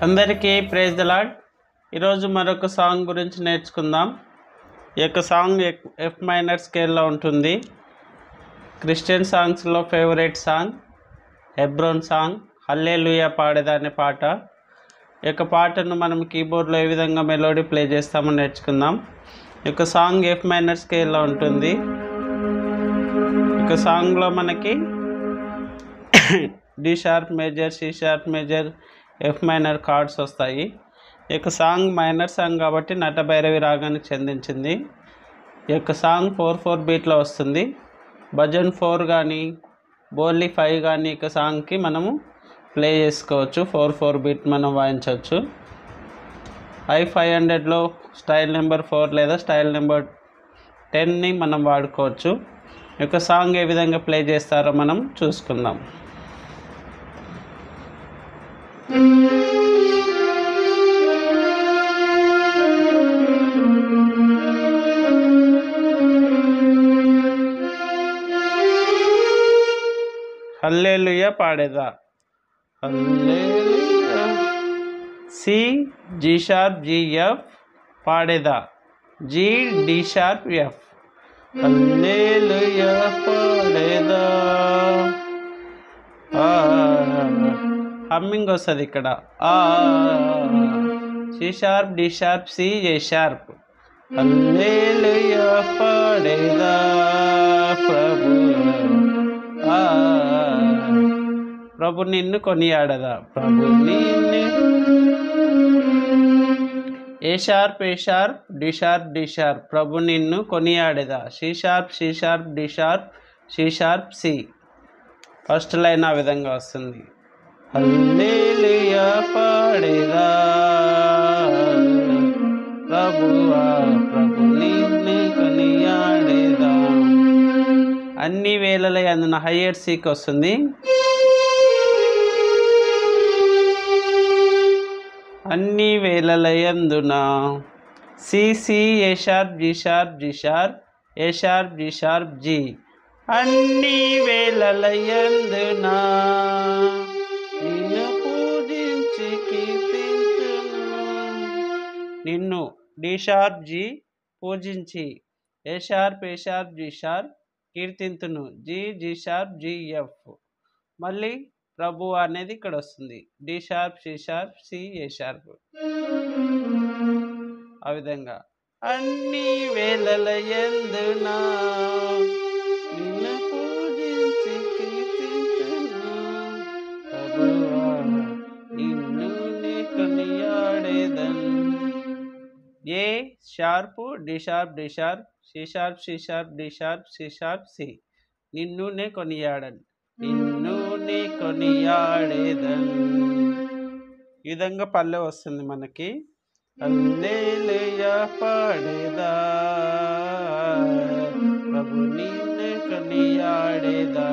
అందరికీ praise the lord. ఈరోజు మరొక సాంగ్ గురించి నేర్చుకుందాం. ఈ యొక్క సాంగ్ ఎఫ్ మైనర్ స్కేల్లో ఉంటుంది. క్రిస్టియన్ సాంగ్స్లో ఫేవరెట్ సాంగ్, హెబ్రోన్ సాంగ్, హల్లెలూయా పాడేదా అనే పాట. ఈ యొక్క పాటను మనం కీబోర్డ్లో ఏ విధంగా మెలోడీ ప్లే చేస్తామో నేర్చుకుందాం. ఈ యొక్క సాంగ్ ఎఫ్ మైనర్ స్కేల్లో ఉంటుంది. ఈ యొక్క సాంగ్లో మనకి D sharp major, C sharp major, F minor chords వస్తాయి. ఈ యొక్క సాంగ్ మైనర్ సాంగ్ కాబట్టి నటభైరవి రాగానికి చెందించింది. ఈ యొక్క సాంగ్ 4/4 బీట్లో వస్తుంది. భజన్ 4 కానీ బోర్లీ 5 కానీ ఈ యొక్క సాంగ్కి మనము ప్లే చేసుకోవచ్చు. 4/4 బీట్ మనం వాయించవచ్చు. I500లో స్టైల్ నెంబర్ 4 లేదా స్టైల్ నెంబర్ 10ని మనం వాడుకోవచ్చు. ఈ యొక్క సాంగ్ ఏ విధంగా ప్లే చేస్తారో మనం చూసుకుందాం. హల్లెలూయా పాడేదా. Hallelujah. C G sharp G F పాడేదా. G D sharp F. Hallelujah పాడేదా. హమ్మింగ్ వస్తుంది ఇక్కడ. C sharp D sharp C A sharp. Hallelujah పాడేదా ప్రభు. ప్రభు నిన్ను కొనియాడదా. ప్రభు నిన్ను. A sharp A sharp D sharp D sharp. ప్రభు నిన్ను కొనియాడేదా. C sharp C sharp D sharp C sharp C. First line ఆ విధంగా వస్తుంది. హల్లెలూయా పాడేదా ప్రభువా, ప్రభు నిన్ను కొనియాడేదా. అన్ని వేళల అందున హయ్యర్ సీకి వస్తుంది. అన్ని వేళల యందున C C A sharp G sharp G sharp A sharp G sharp G. అన్ని వేళల యందున నిన్ను పూజించి కీర్తింతును. నిన్ను డి షార్ప్ జి పూజించి ఏ షార్ప్ జి షార్ప్ కీర్తింతును. G G sharp G F. మళ్ళీ ప్రభు అనేది ఇక్కడ వస్తుంది. D sharp C sharp C A sharp. ఆ విధంగా అన్ని వేళల యందున నిన్ను పూజించి కీర్తింతును. ప్రభువా నిన్ను నే కొనియాడేదను. A sharp D sharp D sharp C sharp C sharp D sharp C sharp C. నిన్ను నే కొనియాడను. నిన్ను నే కొనియాడేదను. ఈ విధంగా పల్లె వస్తుంది మనకి. హల్లెలూయా పాడేదా ప్రభు నిన్ను కొనియాడేదా.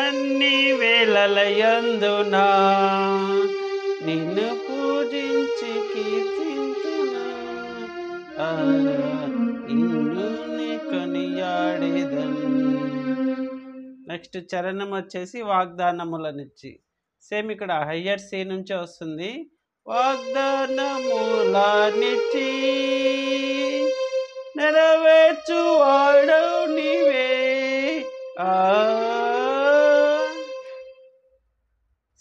అన్ని వేళల యందున నిన్ను పూజించి కీర్తింతును. నిన్ను నే కొనియాడేదను. నెక్స్ట్ చరణం వచ్చేసి వాగ్దానములనిచ్చి. సేమ్ ఇక్కడ హయ్యర్ సి నుంచే వస్తుంది. వాగ్దానములనిచ్చి నెరవేర్చువాడవు నీవే.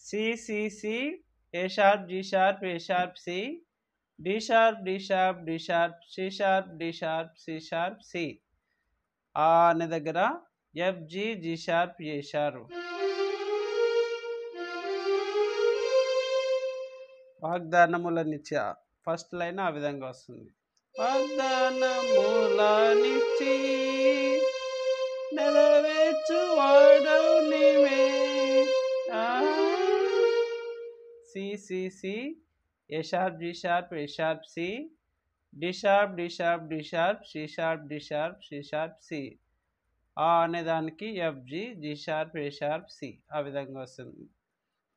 C C C A sharp G sharp A sharp C. D sharp D sharp D sharp C sharp D sharp C sharp C. అనే దగ్గర F G G sharp A sharp. వాగ్దానములనిచ్చా first line ఆ విధంగా వస్తుంది. వాగ్దానములనిచ్చి నెరవేర్చువాడవు నీవే. C C C A sharp G sharp A sharp C. D sharp D sharp D sharp C sharp D sharp C sharp C. అనే దానికి F G G sharp A sharp C. ఆ విధంగా వస్తుంది.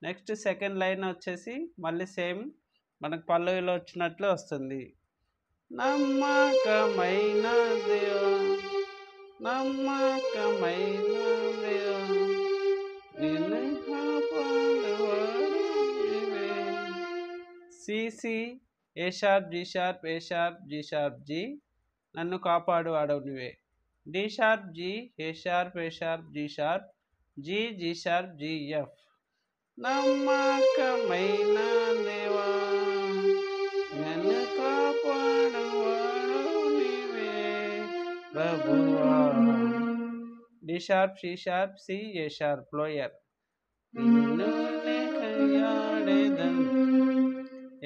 నెక్స్ట్ సెకండ్ లైన్ వచ్చేసి మళ్ళీ same మనకు పల్లవిలో వచ్చినట్లు వస్తుంది. నమ్మకమైన దేవా, నమ్మకమైన దేవా, నిన్ను కాపాడువాడు నీవే. C C A sharp G sharp A sharp G sharp G నన్ను కాపాడు వాడవు నువ్వే. D sharp G A sharp A sharp G sharp G G sharp G F. నమ్మకమైన దేవా నన్ను కాపాడు వాడవు నీవే ప్రభువా. D sharp C sharp C A sharp lower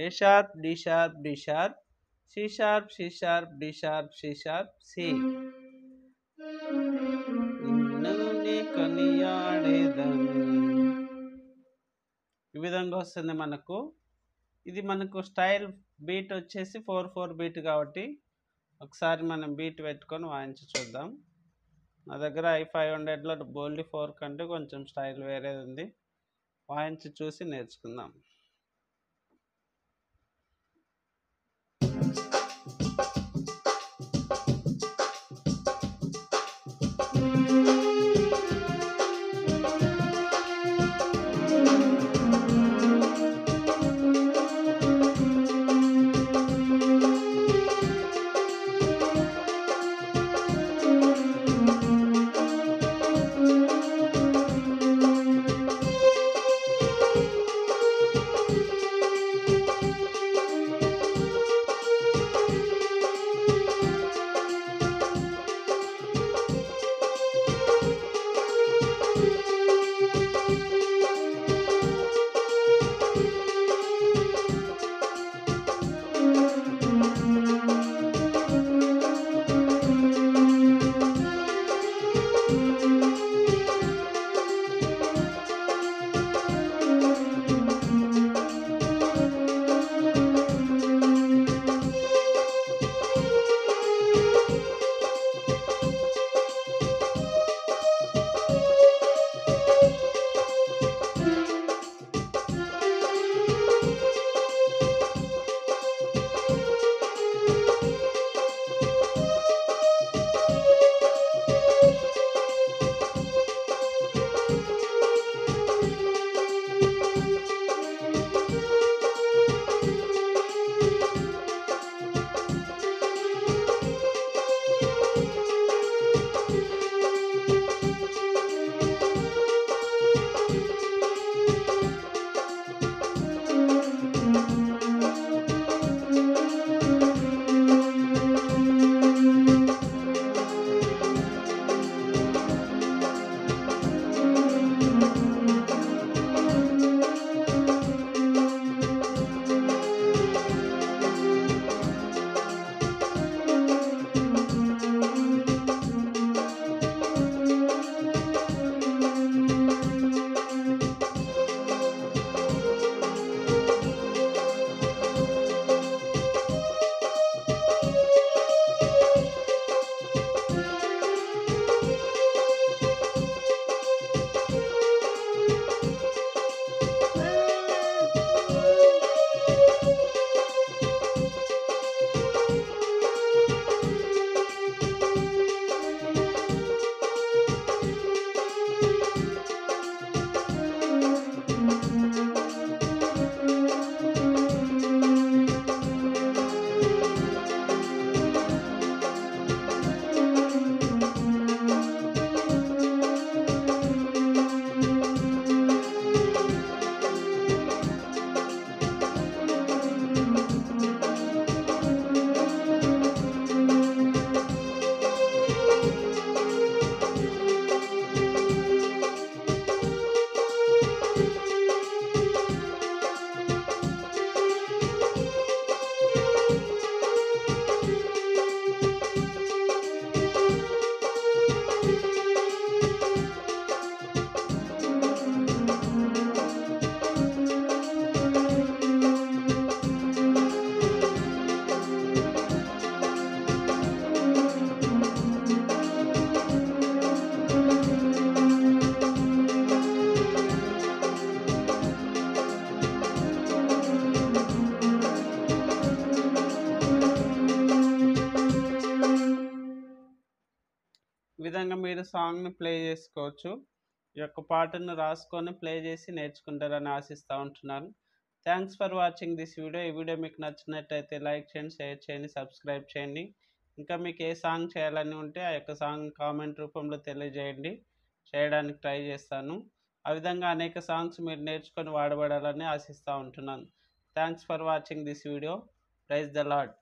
A sharp D sharp D sharp C sharp C sharp D sharp C sharp C. ఈ విధంగా వస్తుంది మనకు. ఇది మనకు స్టైల్ బీట్ వచ్చేసి 4/4 బీట్ కాబట్టి ఒకసారి మనం బీట్ పెట్టుకొని వాయించి చూద్దాం. నా దగ్గర i500లో బోల్డ్ 4 కంటే కొంచెం స్టైల్ వేరేది ఉంది, వాయించి చూసి నేర్చుకుందాం. ఈ విధంగా మీరు సాంగ్ని ప్లే చేసుకోవచ్చు. ఈ యొక్క పాటను రాసుకొని ప్లే చేసి నేర్చుకుంటారని ఆశిస్తూ ఉంటున్నాను. Thanks for watching this video. ఈ వీడియో మీకు నచ్చినట్టయితే లైక్ చేయండి, షేర్ చేయండి, సబ్స్క్రైబ్ చేయండి. ఇంకా మీకు ఏ సాంగ్ చేయాలని ఉంటే ఆ యొక్క సాంగ్ కామెంట్ రూపంలో తెలియజేయండి, చేయడానికి ట్రై చేస్తాను. ఆ విధంగా అనేక సాంగ్స్ మీరు నేర్చుకొని వాడబడాలని ఆశిస్తూ ఉంటున్నాను. Thanks for watching this video. Praise the lord.